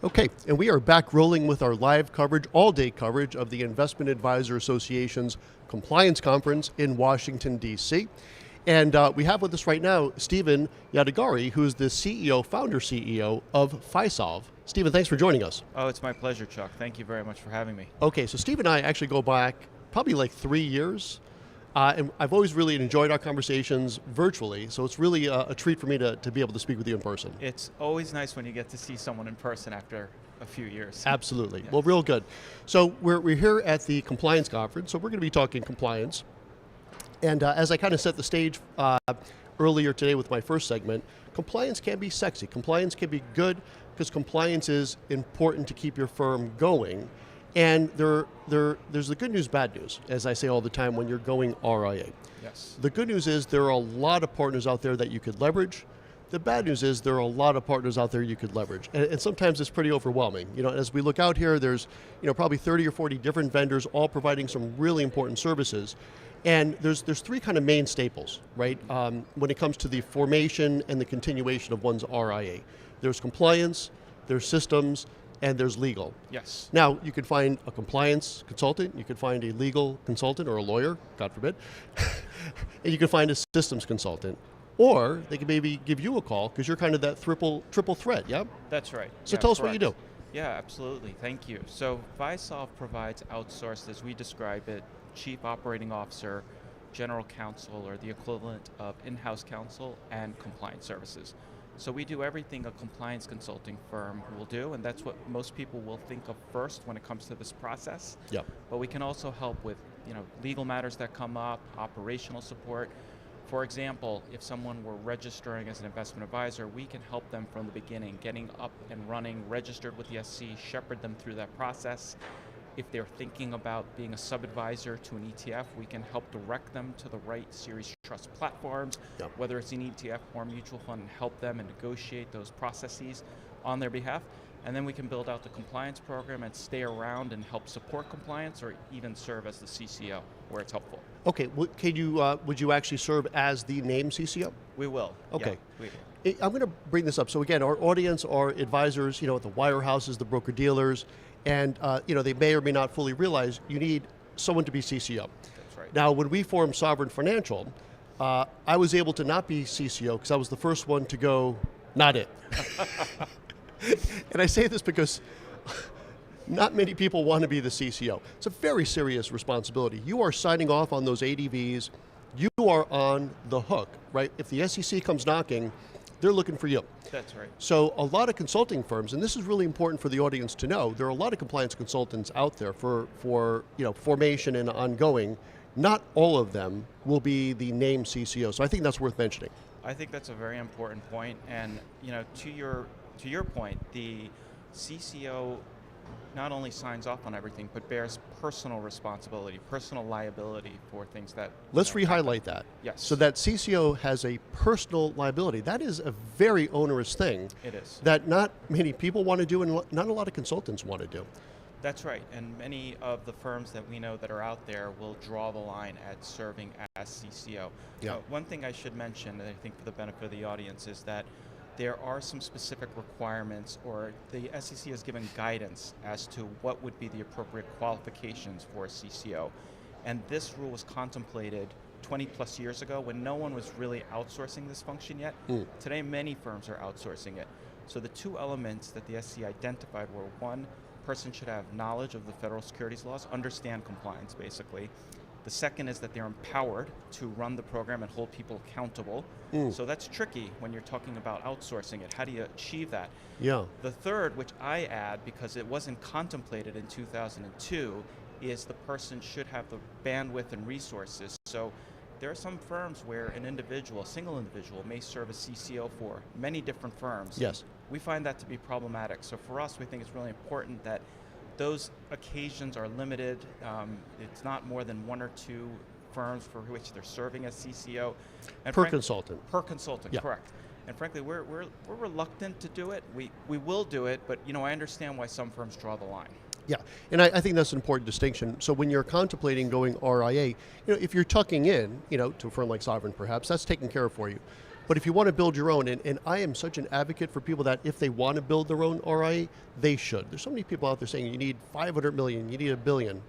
Okay, and we are back rolling with our live coverage, all-day coverage of the Investment Advisor Association's Compliance Conference in Washington, D.C. And we have with us right now Steven Yadegari, who's the CEO, founder CEO of FiSolve. Steven, thanks for joining us. Oh, it's my pleasure, Chuck. Thank you very much for having me. Okay, so Steve and I actually go back probably like 3 years. And I've always really enjoyed our conversations virtually, so it's really a treat for me to be able to speak with you in person. It's always nice when you get to see someone in person after a few years. Absolutely. Yes. Well, real good. So we're here at the Compliance Conference, so we're going to be talking compliance. And as I kind of set the stage earlier today with my first segment, compliance can be sexy. Compliance can be good because compliance is important to keep your firm going. And there's the good news, bad news, as I say all the time when you're going RIA. Yes. The good news is there are a lot of partners out there that you could leverage. The bad news is there are a lot of partners out there you could leverage. And sometimes it's pretty overwhelming. You know, as we look out here, there's probably 30 or 40 different vendors all providing some really important services. And there's three kind of main staples, right? When it comes to the formation and the continuation of one's RIA. There's compliance, there's systems, and there's legal. Yes. Now, you could find a compliance consultant, you could find a legal consultant or a lawyer, God forbid, and you could find a systems consultant. Or they could maybe give you a call because you're kind of that triple threat, yeah? That's right. So Yeah, tell us what correct. you do. Yeah, absolutely. Thank you. So FiSolve provides outsourced, as we describe it, chief operating officer, general counsel, or the equivalent of in-house counsel and compliance services. So we do everything a compliance consulting firm will do, and that's what most people will think of first when it comes to this process. Yeah. But we can also help with legal matters that come up, operational support. For example, if someone were registering as an investment advisor, we can help them from the beginning, getting up and running, registered with the SEC, shepherd them through that process. If they're thinking about being a sub-advisor to an ETF, we can help direct them to the right series trust platforms, Yep. whether it's an ETF or mutual fund, and help them and negotiate those processes on their behalf. And then we can build out the compliance program and stay around and help support compliance or even serve as the CCO where it's helpful. Okay, would you actually serve as the named CCO? We will. Okay. Yeah, we will. I'm going to bring this up. So again, our audience are advisors, at the wirehouses, the broker dealers, and they may or may not fully realize you need someone to be CCO. That's right. Now, when we formed Sovereign Financial, I was able to not be CCO because I was the first one to go, not it. And I say this because not many people want to be the CCO. It's a very serious responsibility. You are signing off on those ADVs. You are on the hook, right? If the SEC comes knocking, they're looking for you. That's right. So a lot of consulting firms, and this is really important for the audience to know, there are a lot of compliance consultants out there for formation and ongoing. Not all of them will be the named CCO. So I think that's worth mentioning. I think that's a very important point, and to your point, the CCO not only signs off on everything, but bears personal responsibility, personal liability for things that... Let's re-highlight that. Yes. So that CCO has a personal liability. That is a very onerous thing. It is. That not many people want to do and not a lot of consultants want to do. That's right, and many of the firms that we know that are out there will draw the line at serving as CCO. Yeah. One thing I should mention, and I think for the benefit of the audience, is that there are some specific requirements, or the SEC has given guidance as to what would be the appropriate qualifications for a CCO. And this rule was contemplated 20 plus years ago when no one was really outsourcing this function yet. Today, many firms are outsourcing it. So the two elements that the SEC identified were, one, person should have knowledge of the federal securities laws, understand compliance basically. The second is that they're empowered to run the program and hold people accountable. So that's tricky when you're talking about outsourcing it. How do you achieve that? Yeah. The third, which I add because it wasn't contemplated in 2002, is the person should have the bandwidth and resources. So there are some firms where an individual, a single individual, may serve as CCO for many different firms. Yes. We find that to be problematic. So for us, we think it's really important that those occasions are limited. It's not more than one or two firms for which they're serving as CCO. And Per consultant. Per consultant, Yeah. correct. And frankly, we're reluctant to do it. We will do it, but I understand why some firms draw the line. Yeah, and I think that's an important distinction. So when you're contemplating going RIA, if you're tucking in, to a firm like Sovereign perhaps, that's taken care of for you. But if you want to build your own, and I am such an advocate for people that if they want to build their own RIA, they should. There's so many people out there saying you need 500 million, you need $1 billion.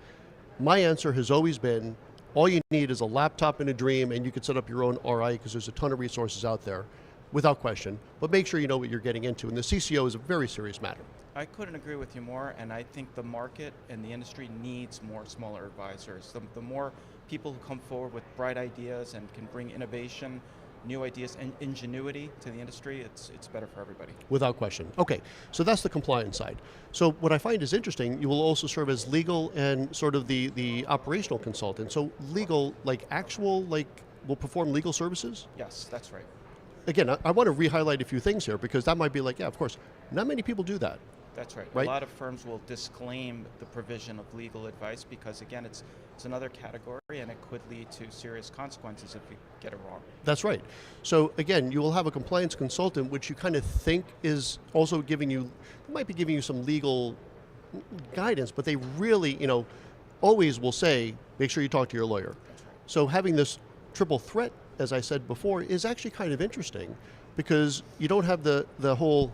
My answer has always been, all you need is a laptop and a dream, and you can set up your own RIA because there's a ton of resources out there, without question. But make sure you know what you're getting into, and the CCO is a very serious matter. I couldn't agree with you more, and I think the market and the industry needs more smaller advisors. The more people who come forward with bright ideas and can bring innovation, new ideas, and ingenuity to the industry, it's better for everybody. Without question. Okay, so that's the compliance side. So what I find is interesting, you will also serve as legal and sort of the operational consultant. So legal, will perform legal services? Yes, that's right. Again, I want to re-highlight a few things here because that might be like, yeah, of course, not many people do that. That's right. Right? A lot of firms will disclaim the provision of legal advice because, again, it's another category and it could lead to serious consequences if you get it wrong. That's right. So again, you will have a compliance consultant, which you kind of think is also might be giving you some legal guidance, but they really, always will say, make sure you talk to your lawyer. That's right. So having this triple threat, as I said before, is actually kind of interesting because you don't have the whole,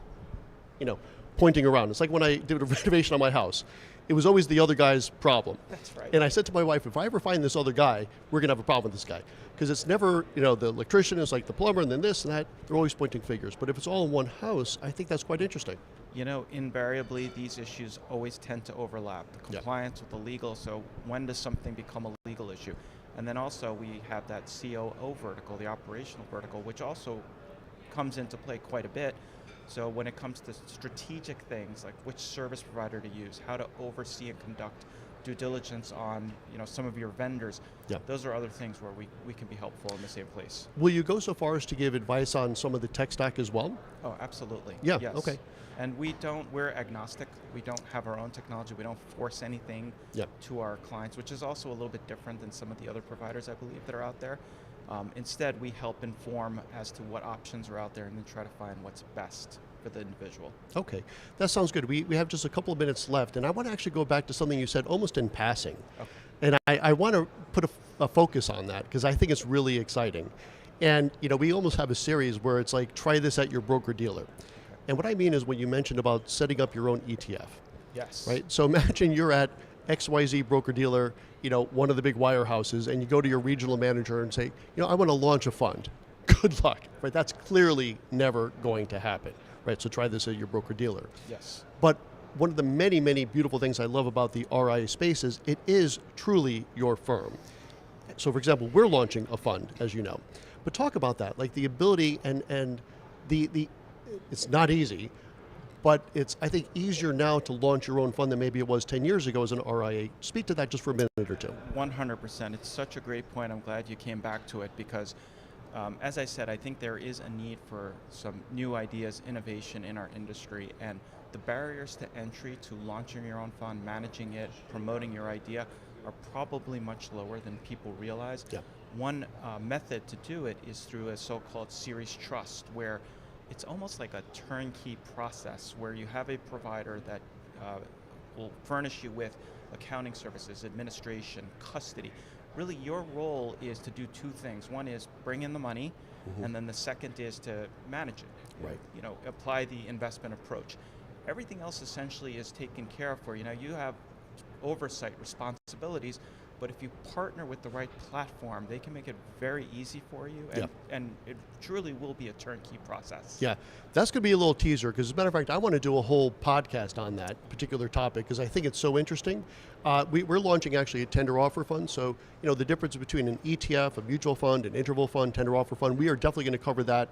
pointing around. It's like when I did a renovation on my house. It was always the other guy's problem. That's right. And I said to my wife, if I ever find this other guy, we're going to have a problem with this guy. Because it's never, the electrician is like the plumber and then this and that. They're always pointing fingers. But if it's all in one house, I think that's quite interesting. Invariably, these issues always tend to overlap. The compliance with the legal, so when does something become a legal issue? And then also we have that COO vertical, the operational vertical, which also comes into play quite a bit. So when it comes to strategic things like which service provider to use, how to oversee and conduct due diligence on some of your vendors, those are other things where we can be helpful in the same place. Will you go so far as to give advice on some of the tech stack as well? Oh, absolutely. Yeah, yes. Okay. And we're agnostic. We don't have our own technology. We don't force anything to our clients, which is also a little bit different than some of the other providers, I believe, that are out there. Instead, we help inform as to what options are out there and then try to find what's best for the individual. Okay, that sounds good. We have just a couple of minutes left, and I want to actually go back to something you said almost in passing. Okay. And I want to put a focus on that because I think it's really exciting. And we almost have a series where it's like, try this at your broker-dealer. Okay. And what I mean is when you mentioned about setting up your own ETF. Yes. Right? So imagine you're at XYZ broker-dealer, one of the big wirehouses, and you go to your regional manager and say, I want to launch a fund. Good luck, right? That's clearly never going to happen, right? So try this at your broker-dealer. Yes. But one of the many, many beautiful things I love about the RIA space is it is truly your firm. So for example, we're launching a fund, as you know. But talk about that, like the ability and the it's not easy, but it's, I think, easier now to launch your own fund than maybe it was 10 years ago as an RIA. Speak to that just for a minute or two. 100%. It's such a great point. I'm glad you came back to it because, as I said, I think there is a need for some new ideas, innovation in our industry, and the barriers to entry to launching your own fund, managing it, promoting your idea are probably much lower than people realize. Yeah. One method to do it is through a so-called series trust, where it's almost like a turnkey process where you have a provider that will furnish you with accounting services, administration, custody. Really, your role is to do two things. One is bring in the money, and then the second is to manage it. Right. Apply the investment approach. Everything else essentially is taken care of for you. Now, you have oversight responsibilities, but if you partner with the right platform, they can make it very easy for you, and it truly will be a turnkey process. Yeah, that's going to be a little teaser, because as a matter of fact, I want to do a whole podcast on that particular topic, because I think it's so interesting. We're launching actually a tender offer fund, so the difference between an ETF, a mutual fund, an interval fund, tender offer fund, we are definitely going to cover that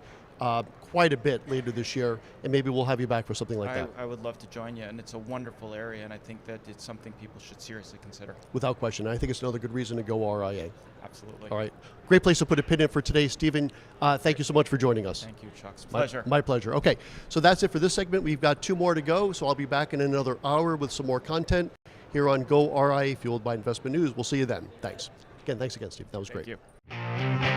quite a bit later this year, and maybe we'll have you back for something like that. I would love to join you, and it's a wonderful area, and I think that it's something people should seriously consider. Without question. I think it's another good reason to go RIA. Absolutely. All right. Great place to put a pin in for today, Steven. Thank you so much for joining us. Thank you, Chuck. It's a pleasure. My pleasure. Okay, so that's it for this segment. We've got 2 more to go, so I'll be back in another hour with some more content here on goRIA, fueled by Investment News. We'll see you then. Thanks. Thanks again, Steve. That was great. Thank you.